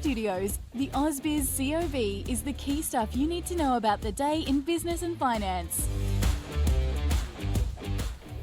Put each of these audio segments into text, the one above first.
Studios, the AusBiz COB is the key stuff you need to know about the day in business and finance.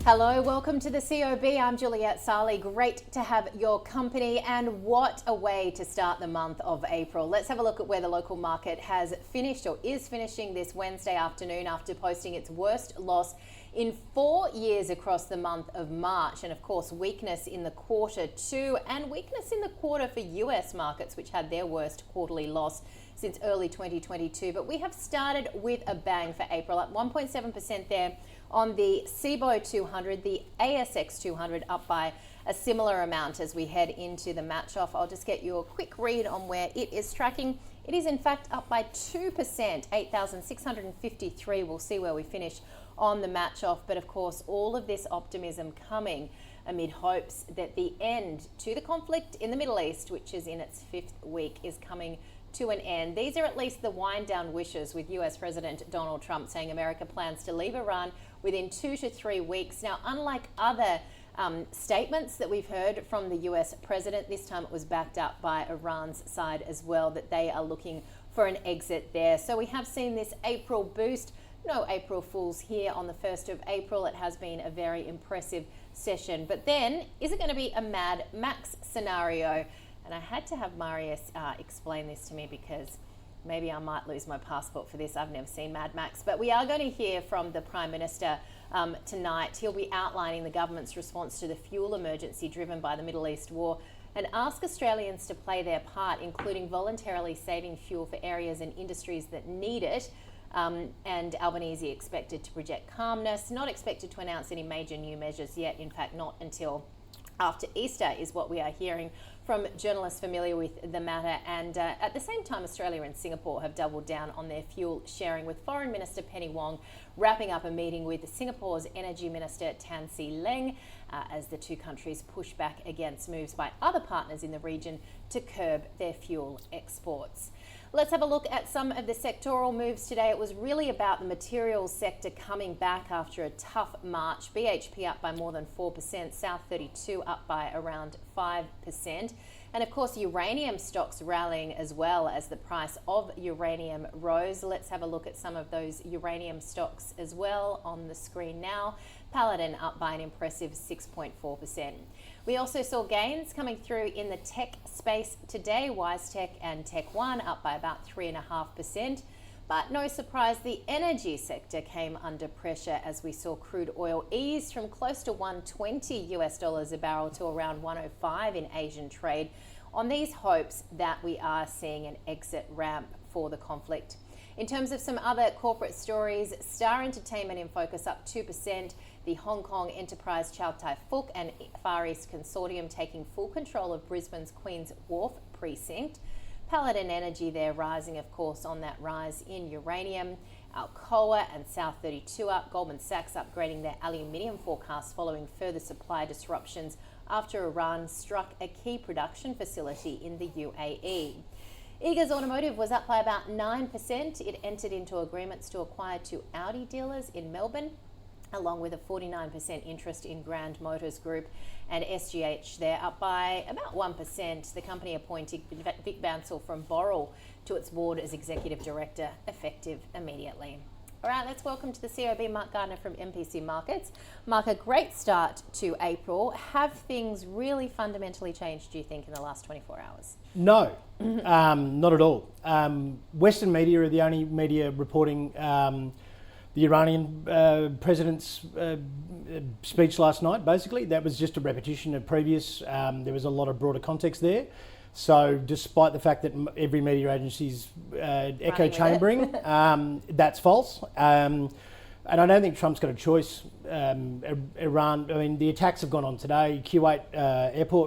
Hello, welcome to the COB. I'm Juliette Sarli. Great to have your company, and what a way to start the month of April. Let's have a look at where the local market has finished or is finishing this Wednesday afternoon after posting its worst loss in 4 years across the month of March. And of course, weakness in the quarter too, and weakness in the quarter for US markets, which had their worst quarterly loss since early 2022. But we have started with a bang for April, up 1.7% there on the CBO 200, the ASX 200 up by a similar amount as we head into the match off. I'll just get you a quick read on where it is tracking. It is in fact up by 2%, 8,653. We'll see where we finish on the match off. But of course, all of this optimism coming amid hopes that the end to the conflict in the Middle East, which is in its 5th week, is coming to an end. These are at least the wind down wishes, with US President Donald Trump saying America plans to leave Iran within 2 to 3 weeks. Now, unlike other statements that we've heard from the US president, this time it was backed up by Iran's side as well, that they are looking for an exit there. So we have seen this April boost. No April Fools here on the 1st of April. It has been a very impressive session. But then, is it going to be a Mad Max scenario? And I had to have Marius explain this to me, because maybe I might lose my passport for this. I've never seen Mad Max. But we are going to hear from the Prime Minister tonight. He'll be outlining the government's response to the fuel emergency driven by the Middle East war, and ask Australians to play their part, including voluntarily saving fuel for areas and industries that need it. And Albanese expected to project calmness, not expected to announce any major new measures yet. In fact, not until after Easter is what we are hearing from journalists familiar with the matter. And at the same time, Australia and Singapore have doubled down on their fuel sharing, with Foreign Minister Penny Wong wrapping up a meeting with Singapore's Energy Minister Tan See Leng as the two countries push back against moves by other partners in the region to curb their fuel exports. Let's have a look at some of the sectoral moves today. It was really about the materials sector coming back after a tough March. BHP up by more than 4%, South 32 up by around 5%. And of course, uranium stocks rallying as well as the price of uranium rose. Let's have a look at some of those uranium stocks as well on the screen now. Paladin up by an impressive 6.4%. We also saw gains coming through in the tech space today. WiseTech and Tech1 up by about 3.5%. But no surprise, the energy sector came under pressure as we saw crude oil ease from close to $120 a barrel to around 105 in Asian trade, on these hopes that we are seeing an exit ramp for the conflict. In terms of some other corporate stories, Star Entertainment in focus up 2%. The Hong Kong enterprise Chow Tai Fook and Far East Consortium taking full control of Brisbane's Queen's Wharf precinct. Paladin Energy there rising, of course, on that rise in uranium. Alcoa and South 32 up. Goldman Sachs upgrading their aluminium forecast following further supply disruptions after Iran struck a key production facility in the UAE. Eagers Automotive was up by about 9%. It entered into agreements to acquire 2 Audi dealers in Melbourne, along with a 49% interest in Grand Motors Group. And SGH there up by about 1%. The company appointing Vic Bansal from Boral to its board as Executive Director, effective immediately. All right, let's welcome to the COB Mark Gardner from MPC Markets. Mark, a great start to April. Have things really fundamentally changed, do you think, in the last 24 hours? No, not at all. Western media are the only media reporting the Iranian president's speech last night, basically. That was just a repetition of previous. There was a lot of broader context there. So despite the fact that every media agency's echo chambering, that's false. And I don't think Trump's got a choice. Iran, I mean, the attacks have gone on today. Kuwait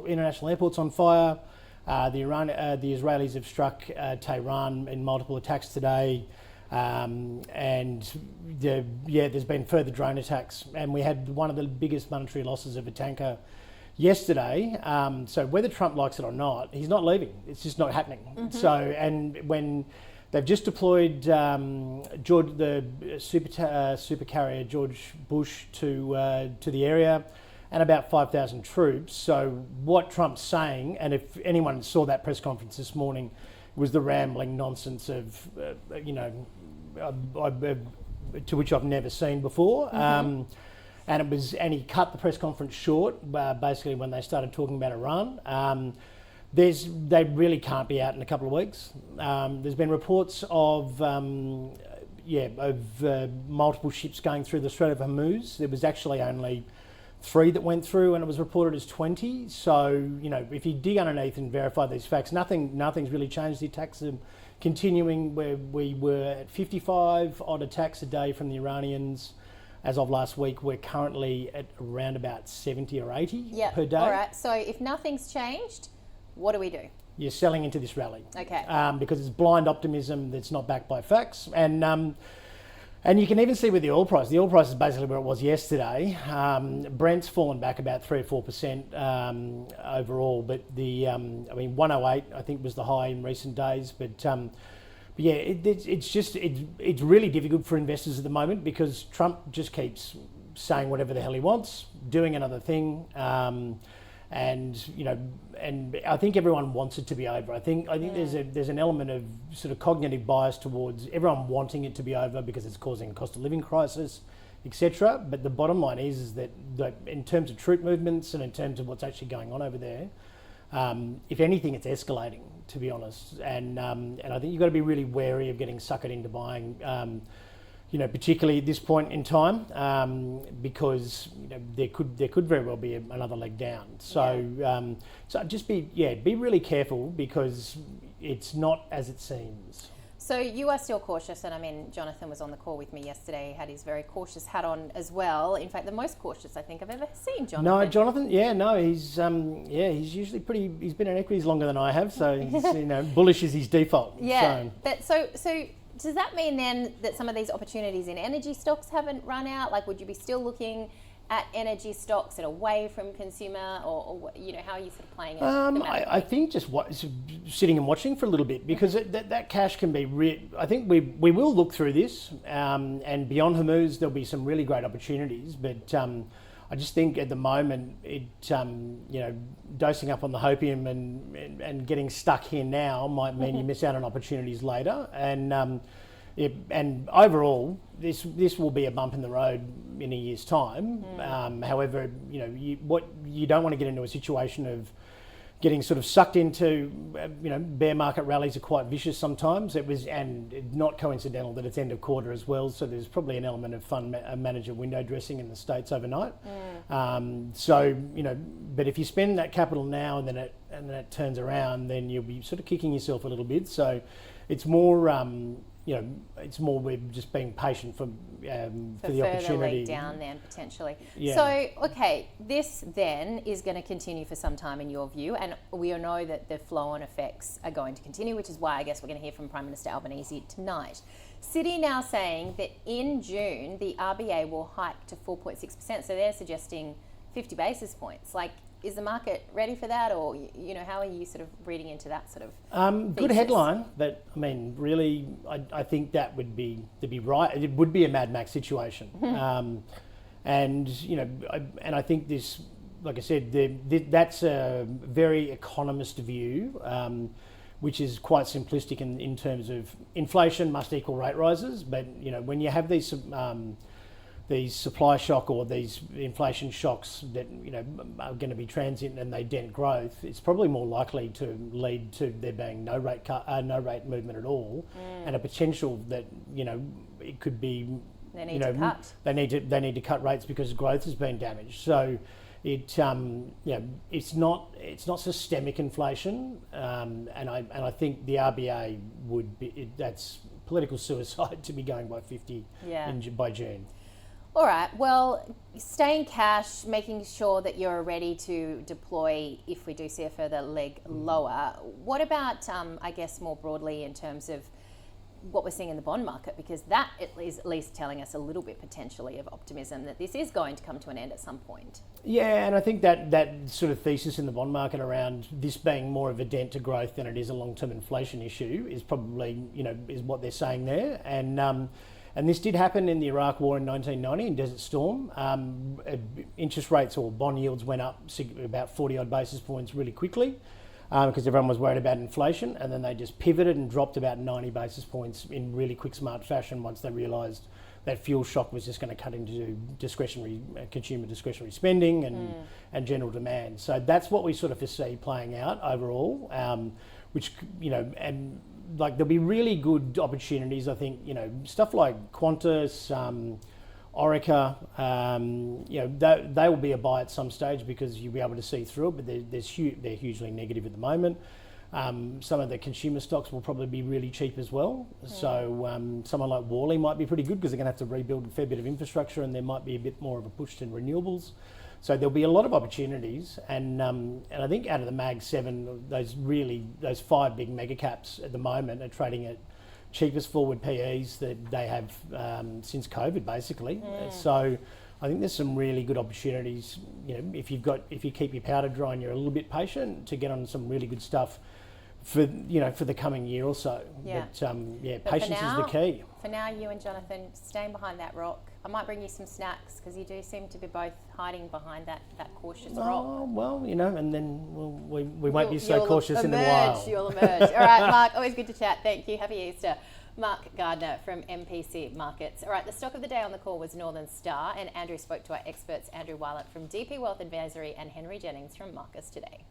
international airport's on fire. The Israelis have struck Tehran in multiple attacks today. There's been further drone attacks, and we had one of the biggest monetary losses of a tanker yesterday. So whether Trump likes it or not, he's not leaving. It's just not happening. Mm-hmm. So, and when they've just deployed the super carrier George Bush to the area, and about 5,000 troops. So what Trump's saying, and if anyone saw that press conference this morning, was the rambling nonsense of, to which I've never seen before. And he cut the press conference short, basically when they started talking about Iran. They really can't be out in a couple of weeks. There's been reports of multiple ships going through the Strait of Hormuz. There was actually only 3 that went through, and it was reported as 20. So, if you dig underneath and verify these facts, nothing's really changed. The attacks are continuing, where we were at 55 odd attacks a day from the Iranians. As of last week, we're currently at around about 70 or 80 per day. All right. So if nothing's changed, what do we do? You're selling into this rally. Okay. Because it's blind optimism that's not backed by facts. And you can even see with the oil price. The oil price is basically where it was yesterday. Brent's fallen back about 3 or 4% overall, but 108 I think was the high in recent days. But yeah, it's really difficult for investors at the moment because Trump just keeps saying whatever the hell he wants, doing another thing. And I think everyone wants it to be over. I think there's an element of sort of cognitive bias towards everyone wanting it to be over because it's causing a cost of living crisis, etc. But the bottom line is that in terms of troop movements and in terms of what's actually going on over there, if anything, it's escalating, to be honest. And I think you've got to be really wary of getting suckered into buying. Particularly at this point in time, because there could very well be another leg down. So so just be really careful because it's not as it seems. So you are still cautious, and Jonathan was on the call with me yesterday. He had his very cautious hat on as well. In fact, the most cautious I think I've ever seen Jonathan. No, Jonathan. He's usually pretty. He's been in equities longer than I have, so he's, bullish is his default. Yeah, but so. Does that mean then that some of these opportunities in energy stocks haven't run out? Like, would you be still looking at energy stocks and away from consumer, or how are you sort of playing it? I think just sitting and watching for a little bit because that cash can be. I think we will look through this, and beyond Hormuz there'll be some really great opportunities, but. I just think at the moment, dosing up on the hopium and getting stuck here now might mean you miss out on opportunities later. And overall, this will be a bump in the road in a year's time. However, you don't want to get into a situation of getting sort of sucked into, bear market rallies are quite vicious sometimes. And not coincidental that it's end of quarter as well. So there's probably an element of fund manager window dressing in the States overnight. But if you spend that capital now and then it turns around, then you'll be sort of kicking yourself a little bit. So it's more, we're just being patient for the opportunity. Leg down then potentially. Yeah. So, okay, this then is going to continue for some time in your view, and we all know that the flow-on effects are going to continue, which is why I guess we're going to hear from Prime Minister Albanese tonight. Citi now saying that in June the RBA will hike to 4.6%, so they're suggesting 50 basis points. Like, is the market ready for that, or how are you sort of reading into that sort of? Good headline, but really, I think that would be right. It would be a Mad Max situation, and I think this, like I said, that's a very economist view, which is quite simplistic in terms of inflation must equal rate rises. But when you have these supply shock or these inflation shocks that are going to be transient and they dent growth, it's probably more likely to lead to there being no rate movement at all, and a potential that it could be they need to cut. They need to cut rates because growth has been damaged. So it's not systemic inflation, and I think the RBA that's political suicide to be going by 50 by June. All right, well, staying cash, making sure that you're ready to deploy if we do see a further leg lower. What about, I guess, more broadly in terms of what we're seeing in the bond market? Because that is at least telling us a little bit potentially of optimism that this is going to come to an end at some point. Yeah, and I think that sort of thesis in the bond market around this being more of a dent to growth than it is a long-term inflation issue is probably, is what they're saying there. And this did happen in the Iraq War in 1990 in Desert Storm. Interest rates or bond yields went up about 40 odd basis points really quickly because everyone was worried about inflation, and then they just pivoted and dropped about 90 basis points in really quick, smart fashion once they realised that fuel shock was just going to cut into consumer discretionary spending and general demand. So that's what we sort of foresee playing out overall, which, and like there'll be really good opportunities, I think, stuff like Qantas, Orica, they will be a buy at some stage because you'll be able to see through it, but they're hugely negative at the moment. Some of the consumer stocks will probably be really cheap as well. So someone like Worley might be pretty good because they're going to have to rebuild a fair bit of infrastructure, and there might be a bit more of a push in renewables. So there'll be a lot of opportunities, and I think out of the Mag 7, those 5 big mega caps at the moment are trading at cheapest forward PEs that they have since COVID, basically. So I think there's some really good opportunities. If you keep your powder dry and you're a little bit patient, to get on some really good stuff for the coming year or so. Yeah. But patience is the key. For now, you and Jonathan staying behind that rock. I might bring you some snacks because you do seem to be both hiding behind that cautious rock. Oh, well, and then we won't be so cautious in a while. You'll emerge. All right, Mark, always good to chat. Thank you. Happy Easter. Mark Gardner from MPC Markets. All right, the stock of the day on the call was Northern Star, and Andrew spoke to our experts, Andrew Wylett from DP Wealth Advisory and Henry Jennings from Marcus Today.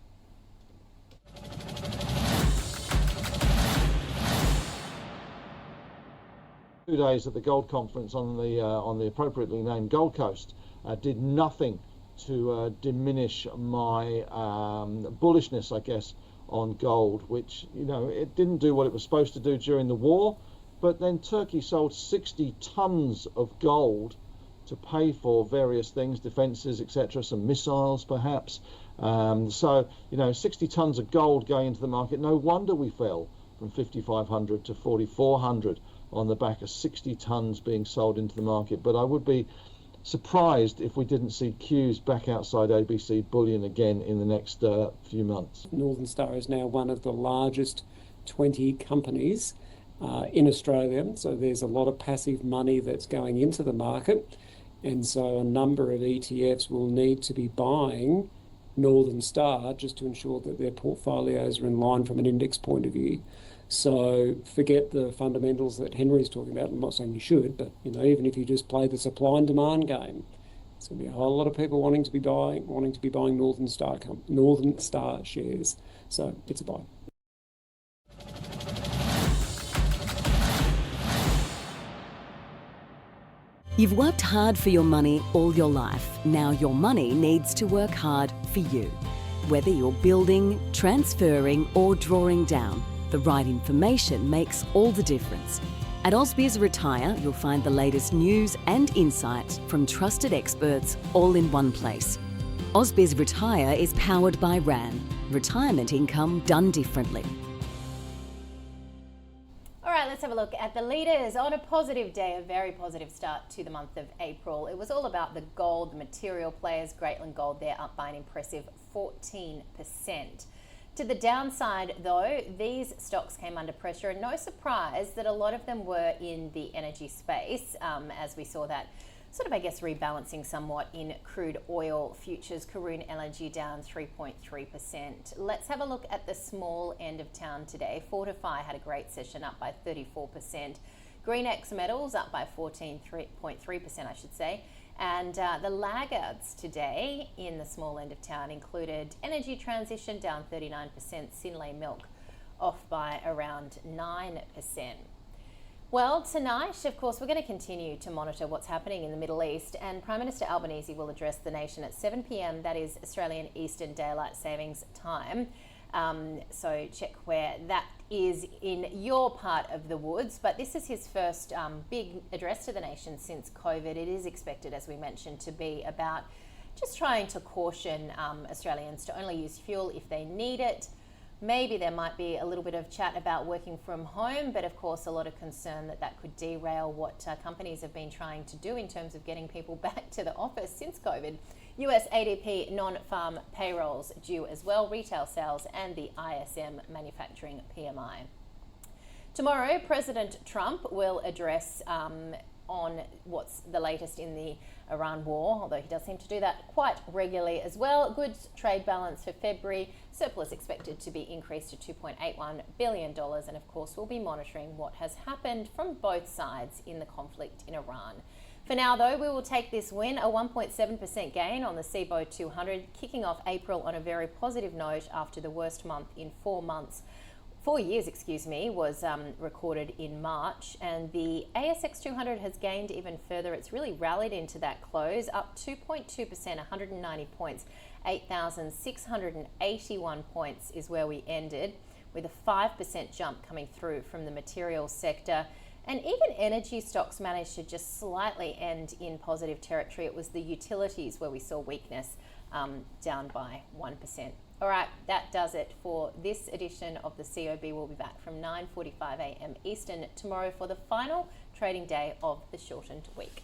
2 days at the gold conference on the appropriately named Gold Coast did nothing to diminish my bullishness, I guess, on gold, which, it didn't do what it was supposed to do during the war, but then Turkey sold 60 tons of gold to pay for various things, defences, etc., some missiles perhaps. So 60 tons of gold going into the market. No wonder we fell from 5,500 to 4,400 on the back of 60 tons being sold into the market. But I would be surprised if we didn't see Qs back outside ABC bullion again in the next few months. Northern Star is now one of the largest 20 companies in Australia, so there's a lot of passive money that's going into the market, and so a number of ETFs will need to be buying Northern Star just to ensure that their portfolios are in line from an index point of view. So forget the fundamentals that Henry's talking about. I'm not saying you should, but even if you just play the supply and demand game, there's going to be a whole lot of people wanting to be buying Northern Star shares. So it's a buy. You've worked hard for your money all your life. Now your money needs to work hard for you. Whether you're building, transferring, or drawing down, the right information makes all the difference. At Ausbiz Retire, you'll find the latest news and insights from trusted experts all in one place. Ausbiz Retire is powered by RAN, retirement income done differently. All right, let's have a look at the leaders on a positive day, a very positive start to the month of April. It was all about the gold, the material players. Greatland Gold there up by an impressive 14%. To the downside, though, these stocks came under pressure, and no surprise that a lot of them were in the energy space, as we saw that sort of, I guess, rebalancing somewhat in crude oil futures. Karoon Energy down 3.3%. Let's have a look at the small end of town today. Fortify had a great session, up by 34%. GreenX Metals up by 14.3%, I should say. And the laggards today in the small end of town included Energy Transition down 39%, Synlait Milk off by around 9%. Well, tonight, of course, we're going to continue to monitor what's happening in the Middle East, and Prime Minister Albanese will address the nation at 7 p.m, that is Australian Eastern Daylight Savings Time. So check where that is in your part of the woods. But this is his first big address to the nation since COVID. It is expected, as we mentioned, to be about just trying to caution Australians to only use fuel if they need it. Maybe there might be a little bit of chat about working from home, but of course a lot of concern that that could derail what companies have been trying to do in terms of getting people back to the office since COVID. US ADP non-farm payrolls due as well, retail sales and the ISM manufacturing PMI. Tomorrow, President Trump will address on what's the latest in the Iran war, although he does seem to do that quite regularly as well. Good trade balance for February, surplus expected to be increased to $2.81 billion, and of course we'll be monitoring what has happened from both sides in the conflict in Iran. For now, though, we will take this win, a 1.7% gain on the CBO 200, kicking off April on a very positive note after the worst month in 4 years, was recorded in March. And the ASX 200 has gained even further. It's really rallied into that close, up 2.2%, 190 points. 8,681 points is where we ended, with a 5% jump coming through from the materials sector. And even energy stocks managed to just slightly end in positive territory. It was the utilities where we saw weakness, down by 1%. All right, that does it for this edition of the COB. We'll be back from 9:45 a.m. Eastern tomorrow for the final trading day of the shortened week.